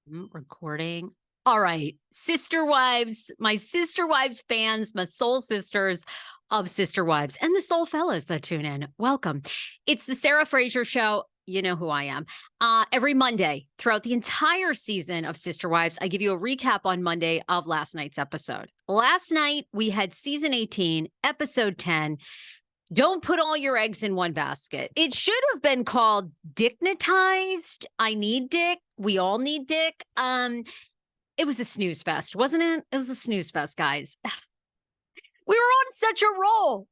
Recording. All right. Sister Wives, my Sister Wives fans, my soul sisters of Sister Wives, and the soul fellas that tune in. Welcome. It's the Sarah Fraser Show. You know who I am. Every Monday throughout the entire season of Sister Wives, I give you a recap on Monday of last night's episode. Last night, we had season 18, episode 10. Don't put all your eggs in one basket. It should have been called Dignitized. I need dick. We all need dick. It was a snooze fest, wasn't it? It was a snooze fest, guys. We were on such a roll.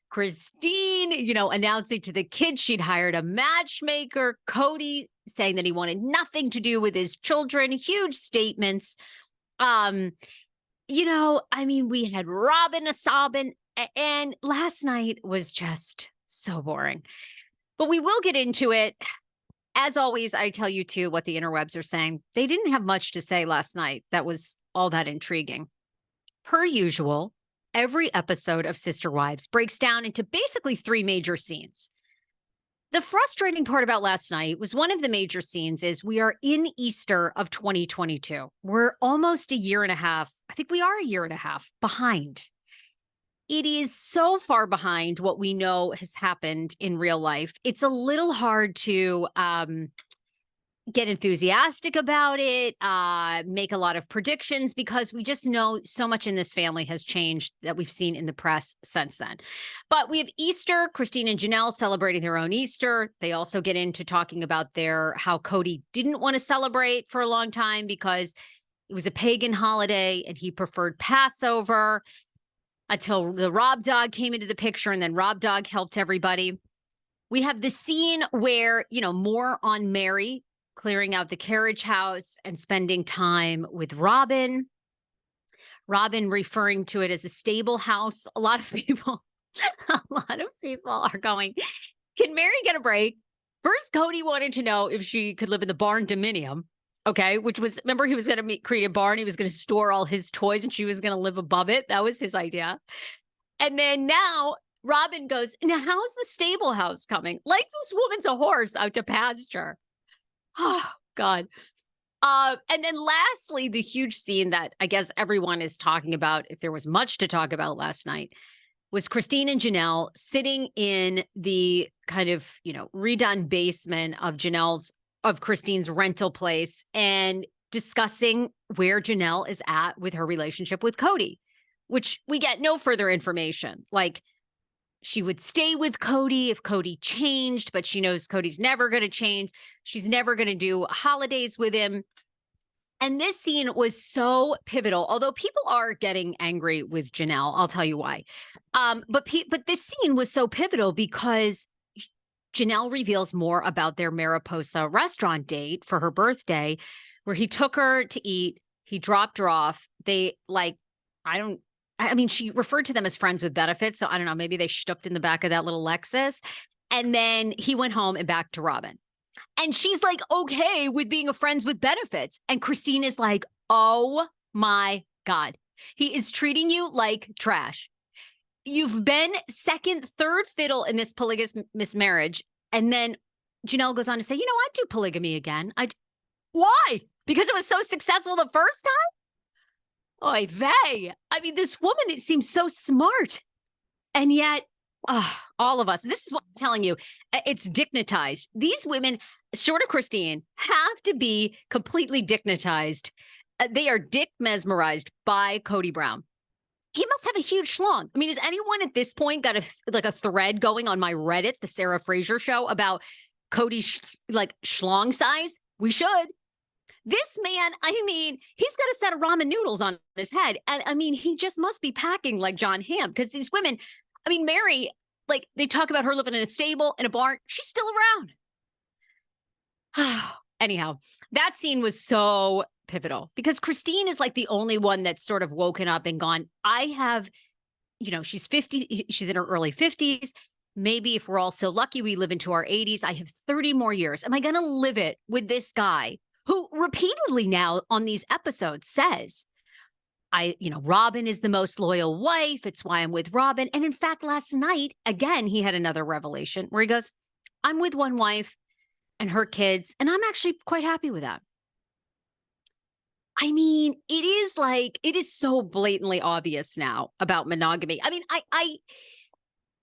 Christine, announcing to the kids she'd hired a matchmaker. Kody saying that he wanted nothing to do with his children. Huge statements. We had Robin a sobbing, and last night was just so boring. But we will get into it. As always, I tell you, too, what the interwebs are saying. They didn't have much to say last night that was all that intriguing. Per usual, every episode of Sister Wives breaks down into basically three major scenes. The frustrating part about last night was one of the major scenes is we are in Easter of 2022. We're almost a year and a half. I think we are a year and a half behind. It is so far behind what we know has happened in real life. It's a little hard to get enthusiastic about it, make a lot of predictions, because we just know so much in this family has changed that we've seen in the press since then. But we have Easter, Christine and Janelle celebrating their own Easter. They also get into talking about how Kody didn't want to celebrate for a long time because it was a pagan holiday and he preferred Passover until the Rob Dog came into the picture, and then Rob Dog helped everybody. We have the scene where, more on Mary clearing out the carriage house and spending time with Robin. Robin referring to it as a stable house. A lot of people are going, can Mary get a break? First, Kody wanted to know if she could live in the barn dominium. Okay, which was, remember, he was going to create a barn. He was going to store all his toys and she was going to live above it. That was his idea. And then now Robin goes, now how's the stable house coming? Like this woman's a horse out to pasture. Oh, God. And then lastly, the huge scene that I guess everyone is talking about, if there was much to talk about last night, was Christine and Janelle sitting in the kind of, redone basement of Christine's rental place and discussing where Janelle is at with her relationship with Kody, which we get no further information. Like, she would stay with Kody if Kody changed, but she knows Kody's never going to change. She's never going to do holidays with him. And this scene was so pivotal, although people are getting angry with Janelle. I'll tell you why. But this scene was so pivotal because Janelle reveals more about their Mariposa restaurant date for her birthday, where he took her to eat. He dropped her off. She referred to them as friends with benefits. So I don't know, maybe they stuck in the back of that little Lexus. And then he went home and back to Robin. And she's like, okay with being a friends with benefits. And Christine is like, oh my God, he is treating you like trash. You've been second, third fiddle in this polygamous marriage. And then Janelle goes on to say, I'd do polygamy again. Why? Because it was so successful the first time? Oy vey. I mean, this woman, it seems so smart. And yet, all of us, this is what I'm telling you, it's dignitized. These women, short of Christine, have to be completely dignitized. They are dick mesmerized by Kody Brown. He must have a huge schlong. I mean, has anyone at this point got a thread going on my Reddit, the Sarah Fraser Show, about Kody's schlong size? We should. This man, he's got a set of ramen noodles on his head. And he just must be packing like John Hamm, because these women, Mary, they talk about her living in a stable, in a barn. She's still around. Anyhow, that scene was so pivotal because Christine is the only one that's sort of woken up and gone, I have, she's 50, she's in her early 50s. Maybe if we're all so lucky, we live into our 80s. I have 30 more years. Am I going to live it with this guy who repeatedly now on these episodes says, Robin is the most loyal wife. It's why I'm with Robin. And in fact, last night, again, he had another revelation where he goes, I'm with one wife and her kids. And I'm actually quite happy with that. I mean, it is so blatantly obvious now about monogamy. I mean,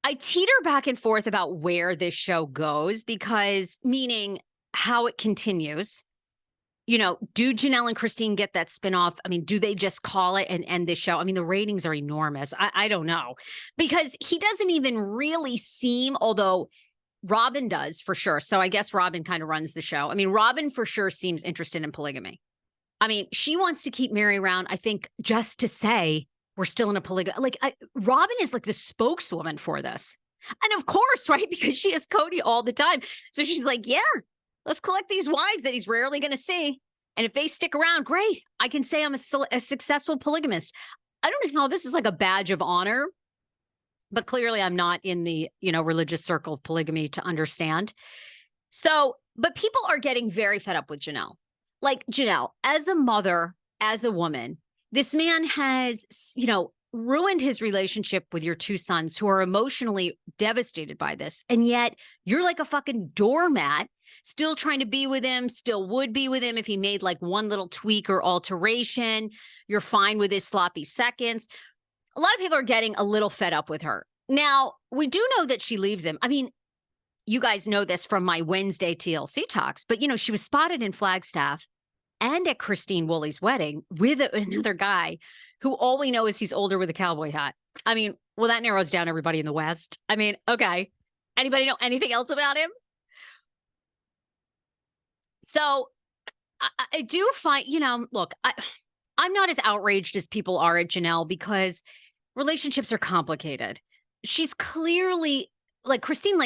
I teeter back and forth about where this show goes because meaning how it continues. You know, do Janelle and Christine get that spinoff? I mean, do they just call it and end this show? I mean, the ratings are enormous. I don't know because he doesn't even really seem, although Robin does for sure. So I guess Robin kind of runs the show. I mean, Robin for sure seems interested in polygamy. I mean, she wants to keep Mary around, I think, just to say we're still in a polygamy. Like, Robin is like the spokeswoman for this. And of course, right? Because she has Kody all the time. So she's like, yeah, let's collect these wives that he's rarely going to see. And if they stick around, great. I can say I'm a successful polygamist. I don't know how this is like a badge of honor, but clearly I'm not in the, religious circle of polygamy to understand. So, but people are getting very fed up with Janelle. Like Janelle, as a mother, as a woman, this man has, ruined his relationship with your two sons who are emotionally devastated by this. And yet you're like a fucking doormat, still trying to be with him, still would be with him if he made like one little tweak or alteration. You're fine with his sloppy seconds. A lot of people are getting a little fed up with her. Now, we do know that she leaves him. I mean, you guys know this from my Wednesday TLC talks, but she was spotted in Flagstaff and at Christine Woolley's wedding with another guy who all we know is he's older with a cowboy hat. I mean, well, that narrows down everybody in the West. I mean, okay. Anybody know anything else about him? So I do find, look, I'm not as outraged as people are at Janelle because relationships are complicated. She's clearly like Christine,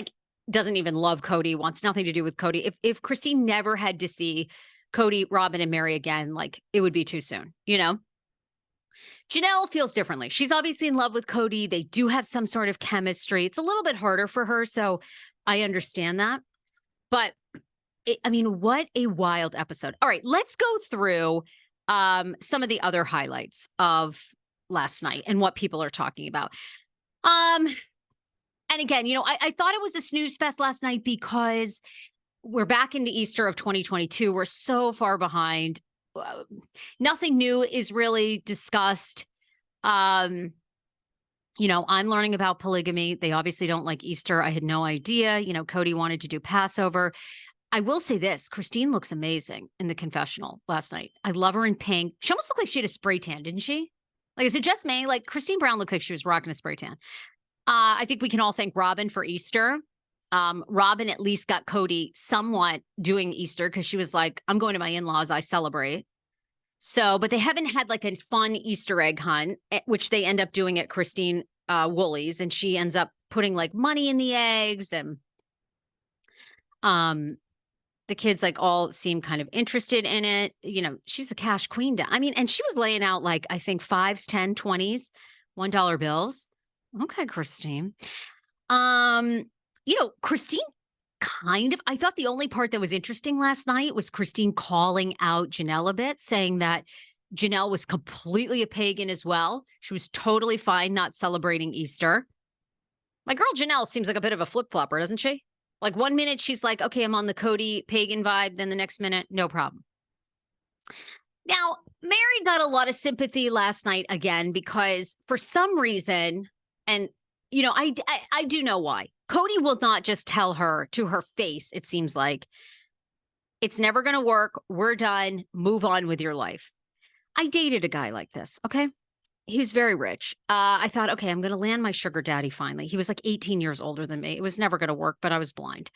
doesn't even love Kody, wants nothing to do with Kody. If Christine never had to see Kody, Robin, and Mary again, it would be too soon, Janelle feels differently. She's obviously in love with Kody. They do have some sort of chemistry. It's a little bit harder for her, so I understand that. But, what a wild episode. All right, let's go through some of the other highlights of last night and what people are talking about. And again, I thought it was a snooze fest last night because we're back into Easter of 2022. We're so far behind. Nothing new is really discussed. I'm learning about polygamy. They obviously don't like Easter. I had no idea. Kody wanted to do Passover. I will say this, Christine looks amazing in the confessional last night. I love her in pink. She almost looked like she had a spray tan, didn't she? Is it just me? Christine Brown looked like she was rocking a spray tan. I think we can all thank Robin for Easter. Robin at least got Kody somewhat doing Easter because she was like, I'm going to my in-laws, I celebrate. So, but they haven't had a fun Easter egg hunt, which they end up doing at Christine Woolley's, and she ends up putting money in the eggs, and the kids all seem kind of interested in it. She's a cash queen. And she was laying out I think 5s, 10, 20s, $1 bills. Okay, Christine. Christine I thought the only part that was interesting last night was Christine calling out Janelle a bit, saying that Janelle was completely a pagan as well. She was totally fine not celebrating Easter. My girl Janelle seems like a bit of a flip-flopper, doesn't she? 1 minute she's like, okay, I'm on the Kody pagan vibe. Then the next minute, no problem. Now, Mary got a lot of sympathy last night again, because for some reason, and I do know why. Kody will not just tell her to her face, it seems like, it's never going to work. We're done. Move on with your life. I dated a guy like this, okay? He was very rich. I thought, okay, I'm going to land my sugar daddy finally. He was 18 years older than me. It was never going to work, but I was blind.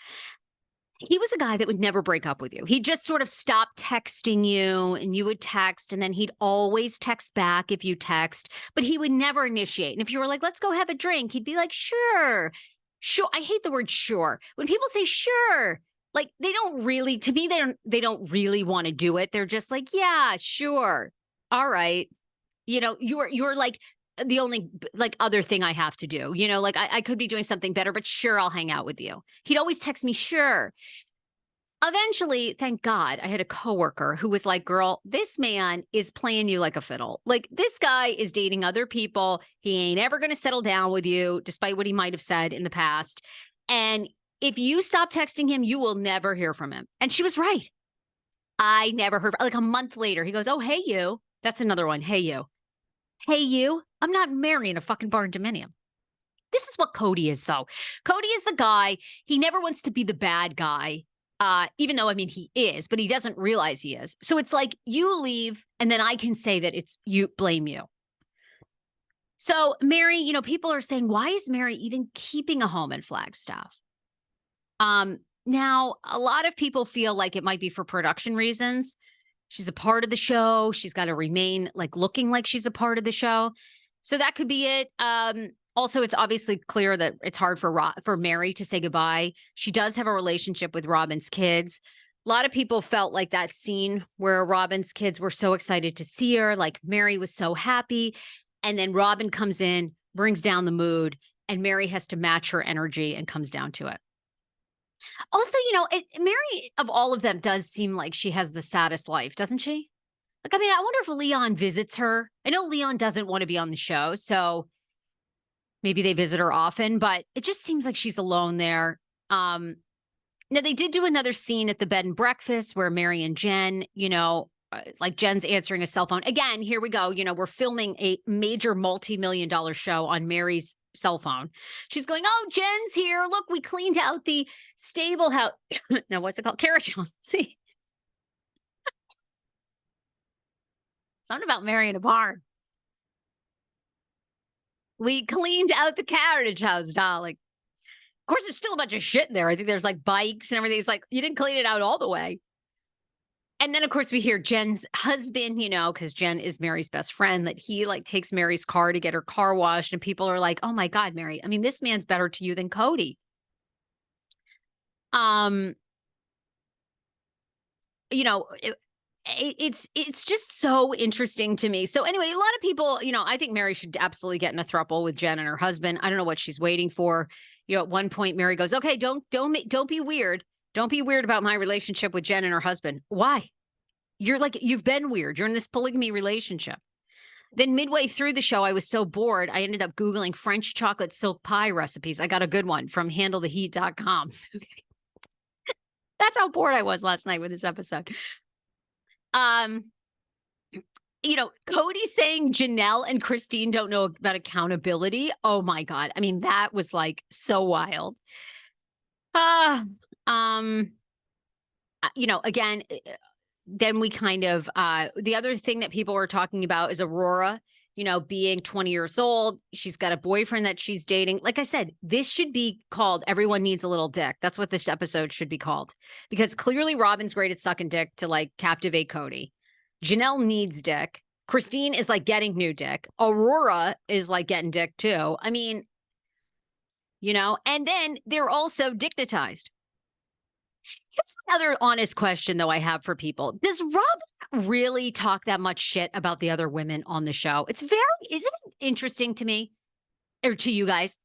He was a guy that would never break up with you. He'd just sort of stop texting you, and you would text, and then he'd always text back if you text, but he would never initiate. And if you were like, let's go have a drink, he'd be like, sure. Sure. I hate the word sure. When people say sure, they don't really, to me, they don't really want to do it. They're just like, yeah, sure. All right. You're the only other thing I have to do, I could be doing something better, but sure, I'll hang out with you. He'd always text me, sure. Eventually, thank God, I had a coworker who was like, girl, this man is playing you like a fiddle. This guy is dating other people. He ain't ever going to settle down with you, despite what he might have said in the past. And if you stop texting him, you will never hear from him. And she was right. I never heard, like a month later, he goes, oh, hey, you. That's another one. Hey, you. Hey, you. I'm not marrying a fucking barn dominium. This is what Kody is, though. Kody is the guy. He never wants to be the bad guy, even though, I mean, he is, but he doesn't realize he is. So it's like you leave, and then I can say that it's you, blame you. So Mary, you know, people are saying, why is Mary even keeping a home in Flagstaff? Now, a lot of people feel like it might be for production reasons. She's a part of the show. She's got to remain like looking like she's a part of the show. So that could be it. Also, it's obviously clear that it's hard for Mary to say goodbye. She does have a relationship with Robin's kids. A lot of people felt like that scene where Robin's kids were so excited to see her, like Mary was so happy. And then Robin comes in, brings down the mood, and Mary has to match her energy and comes down to it. Also, you know, Mary, of all of them, does seem like she has the saddest life, doesn't she? Like, I mean, I wonder if Leon visits her. I know Leon doesn't want to be on the show, so maybe they visit her often, but it just seems like she's alone there. Now, they did do another scene at the bed and breakfast where Mary and Jen, you know, like Jen's answering a cell phone. Again, here we go. You know, we're filming a major multi-million-dollar show on Mary's cell phone. She's going, oh, Jen's here. Look, we cleaned out the stable house. Now, what's it called? Carriage house. See? Something about Mary in a barn. We cleaned out the carriage house, darling. Of course, there's still a bunch of shit in there. I think there's like bikes and everything. It's like, you didn't clean it out all the way. And then, of course, we hear Jen's husband, you know, because Jen is Mary's best friend, that he like takes Mary's car to get her car washed. And people are like, oh, my God, Mary. I mean, this man's better to you than Kody. You know, it's just so interesting to me. So anyway, a lot of people, you know, I think Mary should absolutely get in a throuple with Jen and her husband. I don't know what she's waiting for. You know, at one point, Mary goes, okay, don't be weird. Don't be weird about my relationship with Jen and her husband. Why? You're like, you've been weird. You're in this polygamy relationship. Then midway through the show, I was so bored. I ended up Googling French chocolate silk pie recipes. I got a good one from handletheheat.com. That's how bored I was last night with this episode. You know, Kody saying Janelle and Christine don't know about accountability. Oh my God. I mean, that was like so wild. You know, again, then we kind of, the other thing that people were talking about is Aurora, you know, being 20 years old. She's got a boyfriend that she's dating. Like I said, this should be called Everyone Needs a Little Dick. That's what this episode should be called, because clearly Robin's great at sucking dick to like captivate Kody. Janelle needs dick. Christine is like getting new dick. Aurora is like getting dick too. I mean, you know, and then they're also dignitized. Here's another honest question, though, I have for people. Does Robin really talk that much shit about the other women on the show? Isn't it interesting to me or to you guys?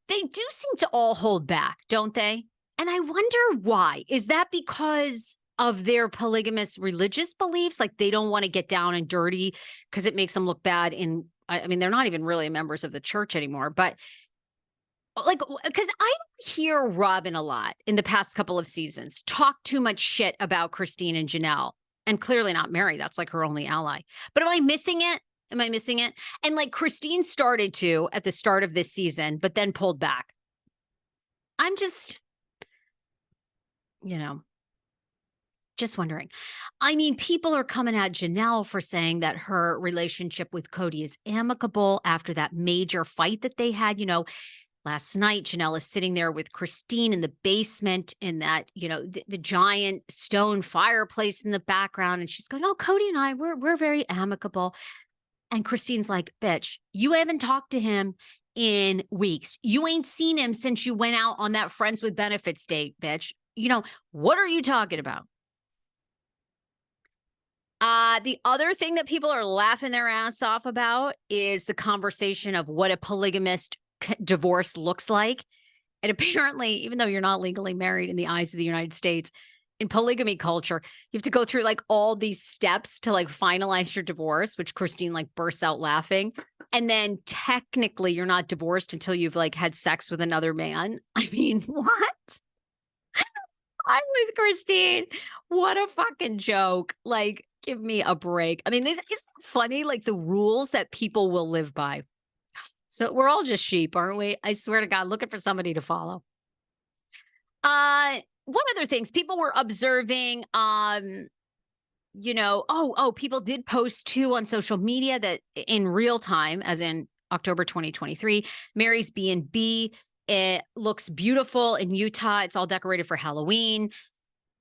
They do seem to all hold back, don't they? And I wonder why. Is that because of their polygamous religious beliefs? Like they don't want to get down and dirty because it makes them look bad in, I mean, they're not even really members of the church anymore, but like, because I hear Robin a lot in the past couple of seasons talk too much shit about Christine and Janelle, and clearly not Mary. That's like her only ally. But am I missing it? Am I missing it? And like Christine started to at the start of this season, but then pulled back. I'm just, you know, just wondering. I mean, people are coming at Janelle for saying that her relationship with Kody is amicable after that major fight that they had, you know. Last night, Janelle is sitting there with Christine in the basement in that, you know, the giant stone fireplace in the background. And she's going, oh, Kody and I, we're very amicable. And Christine's like, bitch, you haven't talked to him in weeks. You ain't seen him since you went out on that friends with benefits date, bitch. You know, what are you talking about? The other thing that people are laughing their ass off about is the conversation of what a polygamist divorce looks like. And apparently, even though you're not legally married in the eyes of the United States, in polygamy culture, you have to go through like all these steps to like finalize your divorce, which Christine like bursts out laughing. And then technically you're not divorced until you've like had sex with another man. I mean, what? I'm with Christine. What a fucking joke. Like, give me a break. I mean, this is funny, like the rules that people will live by. So we're all just sheep, aren't we? I swear to God, looking for somebody to follow. One other things people were observing, people did post too on social media that in real time, as in October 2023, Mary's B&B, it looks beautiful in Utah. It's all decorated for Halloween.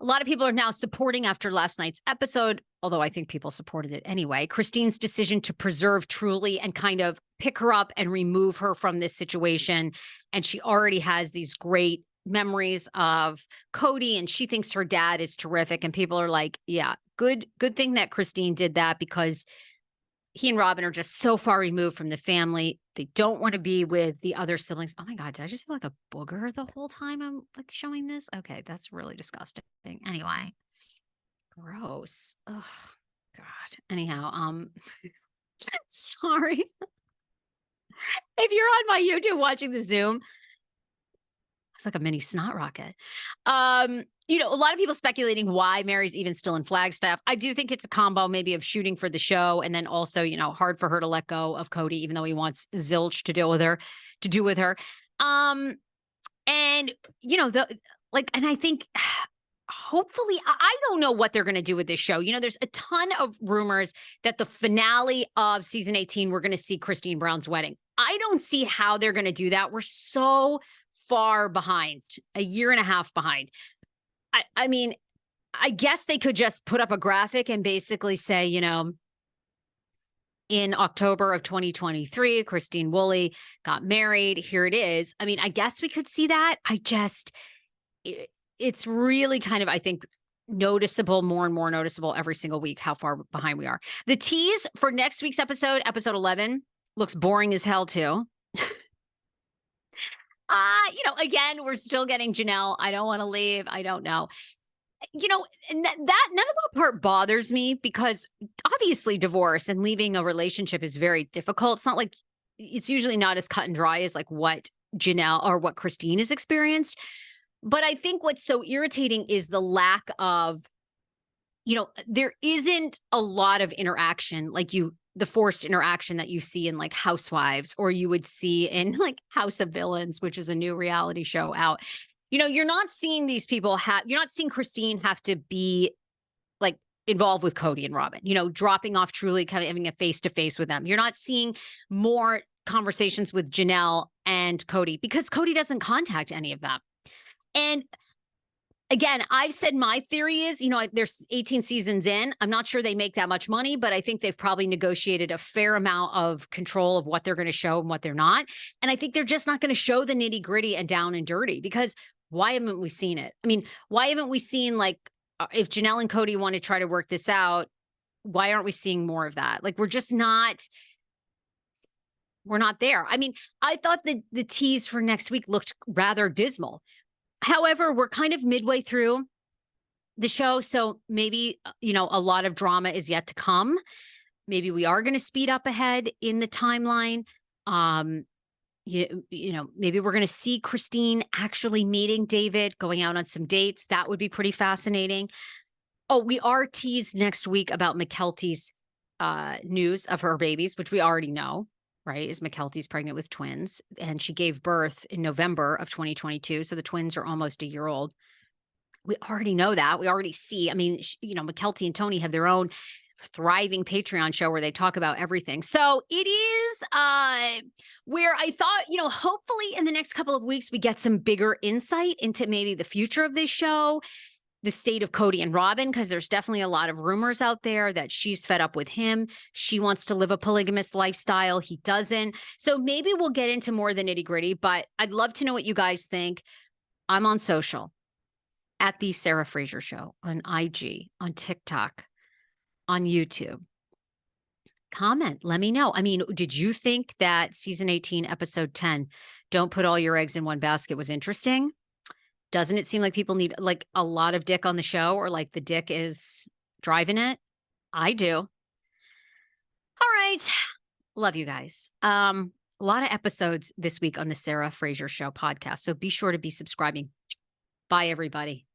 A lot of people are now supporting after last night's episode, although I think people supported it anyway, Christine's decision to preserve Truly and kind of pick her up and remove her from this situation. And she already has these great memories of Kody, and she thinks her dad is terrific. And people are like, yeah, good thing that Christine did that, because he and Robin are just so far removed from the family. They don't want to be with the other siblings. Oh my God, did I just feel like a booger the whole time I'm like showing this? Okay, that's really disgusting. Anyway, gross. Oh God. Anyhow, sorry. If you're on my YouTube watching the Zoom, it's like a mini snot rocket. A lot of people speculating why Mary's even still in Flagstaff. I do think it's a combo maybe of shooting for the show, and then also, hard for her to let go of Kody, even though he wants zilch to do with her. And I think hopefully, I don't know what they're going to do with this show. There's a ton of rumors that the finale of season 18, we're going to see Christine Brown's wedding. I don't see how they're going to do that. We're so far behind, a year and a half behind. I mean, I guess they could just put up a graphic and basically say, in October of 2023, Christine Woolley got married. Here it is. I mean, I guess we could see that. It's really kind of, I think, noticeable, more and more noticeable every single week how far behind we are. The tease for next week's episode 11, looks boring as hell too. Again, we're still getting Janelle. I don't want to leave. I don't know. And that none of that part bothers me, because obviously divorce and leaving a relationship is very difficult. It's not like, it's usually not as cut and dry as like what Janelle or what Christine has experienced. But I think what's so irritating is the lack of, there isn't a lot of interaction, like the forced interaction that you see in like Housewives, or you would see in like House of Villains, which is a new reality show out. You're not seeing these people you're not seeing Christine have to be like involved with Kody and Robin, dropping off Truly, kind of having a face-to-face with them. You're not seeing more conversations with Janelle and Kody, because Kody doesn't contact any of them. And again, I've said my theory is, there's 18 seasons in. I'm not sure they make that much money, but I think they've probably negotiated a fair amount of control of what they're going to show and what they're not. And I think they're just not going to show the nitty gritty and down and dirty, because why haven't we seen it? I mean, why haven't we seen, like, if Janelle and Kody want to try to work this out, why aren't we seeing more of that? Like, we're not there. I mean, I thought the tease for next week looked rather dismal. However, we're kind of midway through the show, so maybe, a lot of drama is yet to come. Maybe we are going to speed up ahead in the timeline. Maybe we're going to see Christine actually meeting David, going out on some dates. That would be pretty fascinating. Oh, we are teased next week about McKelty's news of her babies, which we already know, right? Is McKelty's pregnant with twins, and she gave birth in November of 2022. So the twins are almost a year old. We already know that. We already see. I mean, McKelty and Tony have their own thriving Patreon show where they talk about everything. So it is where I thought, hopefully in the next couple of weeks, we get some bigger insight into maybe the future of this show, the state of Kody and Robin, because there's definitely a lot of rumors out there that she's fed up with him. She wants to live a polygamous lifestyle. He doesn't. So maybe we'll get into more of the nitty gritty, but I'd love to know what you guys think. I'm on social at the Sarah Fraser Show on IG, on TikTok, on YouTube. Comment, let me know. I mean, did you think that season 18, episode 10, don't put all your eggs in one basket, was interesting? Doesn't it seem like people need like a lot of dick on the show, or like the dick is driving it? I do. All right. Love you guys. A lot of episodes this week on the Sarah Fraser Show podcast. So be sure to be subscribing. Bye, everybody.